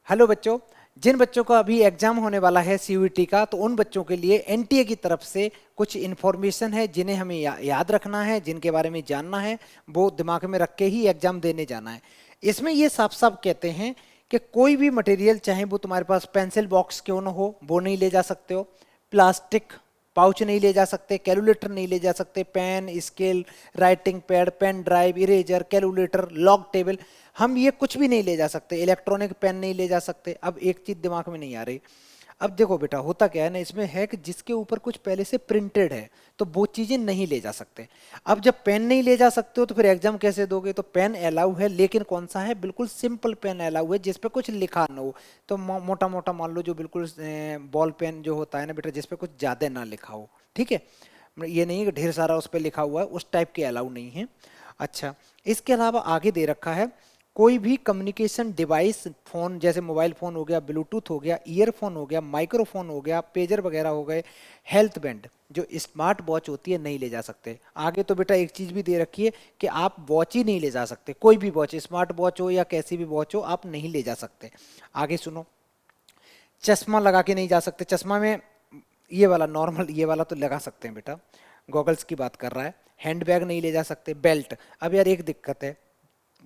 Hello बच्चों, जिन बच्चों का अभी एग्जाम होने वाला है सीयूईटी का, तो उन बच्चों के लिए एनटीए की तरफ से कुछ इन्फॉर्मेशन है जिन्हें हमें याद रखना है, जिनके बारे में जानना है, वो दिमाग में रख के ही एग्जाम देने जाना है। इसमें ये साफ साफ कहते हैं कि कोई भी मटेरियल, चाहे वो तुम्हारे पास पेंसिल बॉक्स क्यों ना हो, वो नहीं ले जा सकते हो। प्लास्टिक पाउच नहीं ले जा सकते, कैलकुलेटर नहीं ले जा सकते, pen, scale, writing pad, pen drive, eraser, calculator, log table, हम ये कुछ भी नहीं ले जा सकते। इलेक्ट्रॉनिक पेन नहीं ले जा सकते। अब एक चीज दिमाग में नहीं आ रही। अब देखो बेटा, होता क्या है ना, इसमें है कि जिसके ऊपर कुछ पहले से प्रिंटेड है तो वो चीजें नहीं ले जा सकते। अब जब पेन नहीं ले जा सकते हो तो फिर एग्जाम कैसे दोगे? तो पेन अलाउ है, लेकिन कौन सा है? बिल्कुल सिंपल पेन अलाउ है, जिसपे कुछ लिखा ना हो। तो मोटा मोटा मान लो, जो बिल्कुल बॉल पेन जो होता है ना बेटा, जिसपे कुछ ज्यादा ना लिखा हो, ठीक है। ये नहीं है कि ढेर सारा उस पर लिखा हुआ है, उस टाइप के अलाउ नहीं है। अच्छा, इसके अलावा आगे दे रखा है कोई भी कम्युनिकेशन डिवाइस, फोन जैसे मोबाइल फोन हो गया, ब्लूटूथ हो गया, ईयरफोन हो गया, माइक्रोफोन हो गया, पेजर वगैरह हो गए, हेल्थ बैंड, जो स्मार्ट वॉच होती है, नहीं ले जा सकते। आगे तो बेटा एक चीज भी दे रखी है कि आप वॉच ही नहीं ले जा सकते। कोई भी वॉच, स्मार्ट वॉच हो या कैसी भी वॉच हो, आप नहीं ले जा सकते। आगे सुनो, चश्मा लगा के नहीं जा सकते। चश्मा में ये वाला नॉर्मल, ये वाला तो लगा सकते हैं बेटा, गॉगल्स की बात कर रहा है। हैंड बैग नहीं ले जा सकते। बेल्ट, अब यार एक दिक्कत है,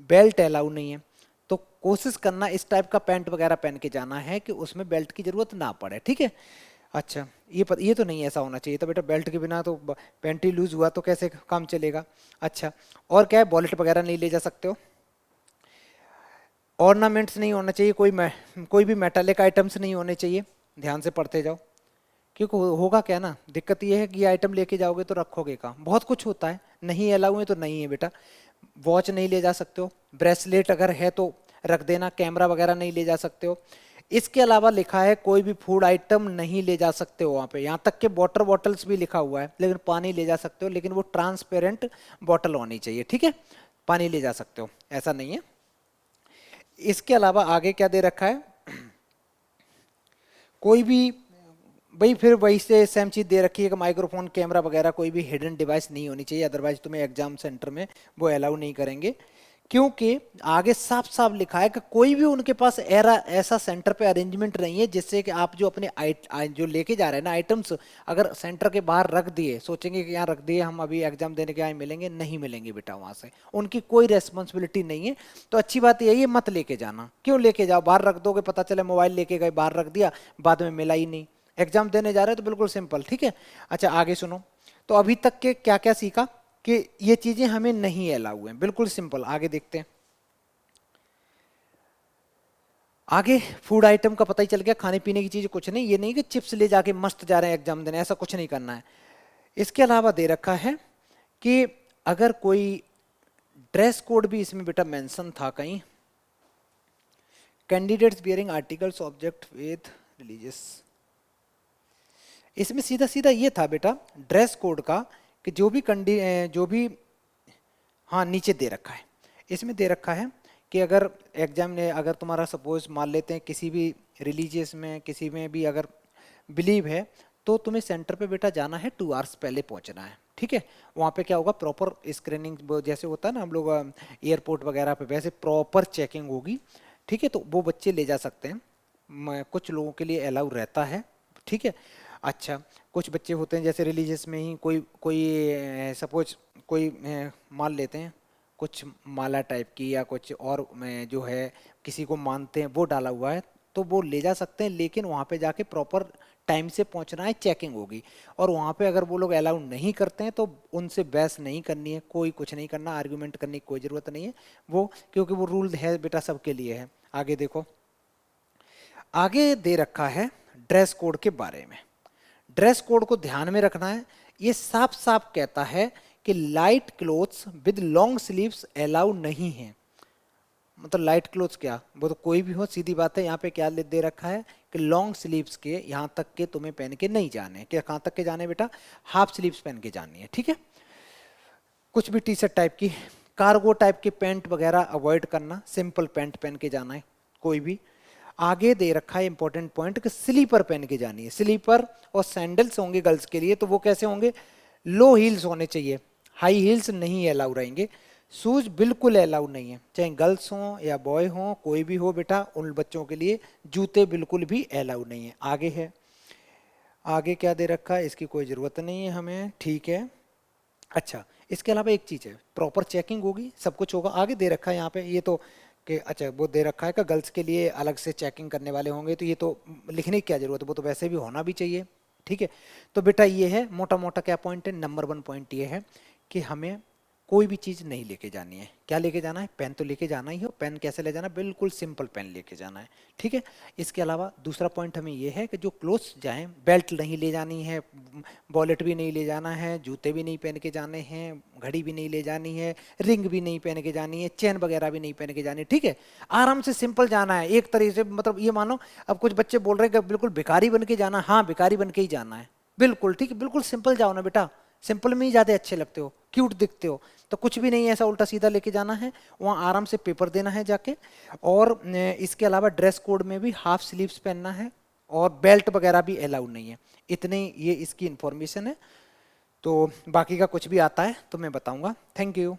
बेल्ट अलाउ नहीं है, तो कोशिश करना इस टाइप का पैंट वगैरह पहन के जाना है कि उसमें बेल्ट की जरूरत ना पड़े, ठीक है। अच्छा, ये तो नहीं ऐसा होना चाहिए। तो बेटा बेल्ट के बिना तो पैंट ही लूज हुआ तो कैसे काम चलेगा? अच्छा, और क्या है? वॉलेट वगैरह नहीं ले जा सकते हो। ऑर्नामेंट्स नहीं होना चाहिए, कोई भी मेटालिक आइटम्स नहीं होने चाहिए। ध्यान से पढ़ते जाओ, क्योंकि होगा क्या ना, दिक्कत ये है कि ये आइटम लेके जाओगे तो रखोगे कहाँ? बहुत कुछ होता है, नहीं अलाउ है तो नहीं है बेटा। वॉच नहीं ले जा सकते हो। ब्रेसलेट अगर है तो रख देना। कैमरा वगैरह नहीं ले जा सकते हो। इसके अलावा लिखा है कोई भी फूड आइटम नहीं ले जा सकते हो। वहाँ पे यहाँ तक के वाटर बॉटल्स भी लिखा हुआ है, लेकिन पानी ले जा सकते हो, लेकिन वो ट्रांसपेरेंट बॉटल होनी चाहिए, ठीक है। पानी ले जा सकते हो, ऐसा नहीं है। इसके अलावा आगे क्या दे रखा है? कोई भी, भाई फिर वही से सेम चीज दे रखी है कि माइक्रोफोन, कैमरा वगैरह कोई भी हिडन डिवाइस नहीं होनी चाहिए, अदरवाइज तुम्हें एग्जाम सेंटर में वो अलाउ नहीं करेंगे। क्योंकि आगे साफ साफ लिखा है कि कोई भी उनके पास ऐसा सेंटर पे अरेंजमेंट नहीं है जिससे कि आप जो अपने जो लेके जा रहे हैं ना आइटम्स, अगर सेंटर के बाहर रख दिए, सोचेंगे कि यहाँ रख दिए, हम अभी एग्जाम देने के आए मिलेंगे, नहीं मिलेंगे बेटा। वहां से उनकी कोई रेस्पॉन्सिबिलिटी नहीं है। तो अच्छी बात यही है, मत लेके जाना। क्यों लेके जाओ? बाहर रख दोगे, पता चले मोबाइल लेके गए, बाहर रख दिया, बाद में मिला ही नहीं। एग्जाम देने जा रहे हैं तो बिल्कुल सिंपल, ठीक है। अच्छा, आगे सुनो। तो अभी तक के क्या क्या सीखा कि ये चीजें हमें नहीं अलाउ हैं, बिल्कुल सिंपल। आगे देखते हैं। आगे फूड आइटम का पता ही चल गया, खाने पीने की चीज कुछ नहीं। ये नहीं कि चिप्स ले जाके मस्त जा रहे हैं एग्जाम देने, ऐसा कुछ नहीं करना है। इसके अलावा दे रखा है कि अगर कोई ड्रेस कोड भी इसमें बेटा मेंशन था कहीं, candidates bearing articles object with religious, इसमें सीधा सीधा ये था बेटा ड्रेस कोड का कि जो भी, हाँ नीचे दे रखा है, इसमें दे रखा है कि अगर एग्जाम ने, अगर तुम्हारा सपोज मान लेते हैं किसी भी रिलीजियस में, किसी में भी अगर बिलीव है, तो तुम्हें सेंटर पे बेटा जाना है 2 आवर्स पहले पहुंचना है, ठीक है। वहाँ पे क्या होगा? प्रॉपर स्क्रीनिंग, जैसे होता है ना हम लोग एयरपोर्ट वगैरह पे, वैसे प्रॉपर चेकिंग होगी, ठीक है। तो वो बच्चे ले जा सकते हैं, कुछ लोगों के लिए अलाउ रहता है, ठीक है। अच्छा, कुछ बच्चे होते हैं जैसे रिलीजियस में ही कोई कोई सपोज कोई मान लेते हैं कुछ माला टाइप की या कुछ और में जो है किसी को मानते हैं, वो डाला हुआ है, तो वो ले जा सकते हैं, लेकिन वहाँ पे जाके प्रॉपर टाइम से पहुँचना है, चेकिंग होगी। और वहाँ पे अगर वो लोग अलाउ नहीं करते हैं तो उनसे बहस नहीं करनी है, कोई कुछ नहीं करना, आर्ग्यूमेंट करने की कोई ज़रूरत नहीं है वो, क्योंकि वो रूल है बेटा सबके लिए है। आगे देखो, आगे दे रखा है ड्रेस कोड के बारे में। ड्रेस कोड को ध्यान में रखना है। ये साफ साफ कहता है कि light clothes with long sleeves allow नहीं है। मतलब लाइट क्लोथ्स क्या, वो तो कोई भी हो, सीधी बात है। यहाँ पे क्या दे रखा है कि लॉन्ग स्लीव्स के यहाँ तक के तुम्हें पहन के नहीं जाने। क्या कहाँ तक के जाने बेटा? हाफ स्लीव्स पहन के जानी है, ठीक है। कुछ भी टी शर्ट टाइप की, कार्गो टाइप के पैंट वगैरह अवॉइड करना, सिंपल पैंट पहन के जाना है कोई भी। आगे दे रखा है इंपॉर्टेंट पॉइंट कि स्लीपर पहन के जानी है। स्लीपर और सैंडल्स होंगे गर्ल्स के लिए, तो वो कैसे होंगे? लो हील्स होने चाहिए, हाई हील्स नहीं अलाउ रहेंगे। शूज बिल्कुल अलाउड नहीं है, चाहे गर्ल्स हो या बॉय हो, कोई भी हो बेटा, उन बच्चों के लिए जूते बिल्कुल भी अलाउड नहीं है। आगे है, आगे क्या दे रखा है, इसकी कोई ज़रूरत नहीं है हमें, ठीक है। अच्छा, इसके अलावा एक चीज़ है, प्रॉपर चेकिंग होगी, सब कुछ होगा। आगे दे रखा है यहाँ पे ये तो कि अच्छा वो दे रखा है कि गर्ल्स के लिए अलग से चेकिंग करने वाले होंगे, तो ये तो लिखने की क्या ज़रूरत है, वो तो वैसे भी होना भी चाहिए, ठीक है। तो बेटा ये है मोटा मोटा क्या पॉइंट है, नंबर 1 पॉइंट ये है कि हमें कोई भी चीज़ नहीं लेके जानी है। क्या लेके जाना है, पेन तो लेके जाना ही हो। पेन कैसे ले जाना है, बिल्कुल सिंपल पेन लेके जाना है, ठीक है। इसके अलावा दूसरा पॉइंट हमें ये है कि जो क्लोथ्स जाएं, बेल्ट नहीं ले जानी है, वॉलेट भी नहीं ले जाना है, जूते भी नहीं पहन के जाने हैं, घड़ी भी नहीं ले जानी है, रिंग भी नहीं पहन के जानी है, चेन वगैरह भी नहीं पहन के जानी है, ठीक है। आराम से सिंपल जाना है एक तरीके से, मतलब ये मानो अब कुछ बच्चे बोल रहे हैं कि बिल्कुल भिखारी बन के जाना, हाँ भिखारी बन के ही जाना है, बिल्कुल ठीक है, बिल्कुल सिंपल जाओ ना बेटा, सिंपल में ही ज़्यादा अच्छे लगते हो, क्यूट दिखते हो। तो कुछ भी नहीं ऐसा उल्टा सीधा लेके जाना है, वहाँ आराम से पेपर देना है जाके। और इसके अलावा ड्रेस कोड में भी हाफ स्लीव्स पहनना है, और बेल्ट वगैरह भी अलाउड नहीं है। इतने ये इसकी इंफॉर्मेशन है। तो बाकी का कुछ भी आता है तो मैं बताऊंगा। Thank you.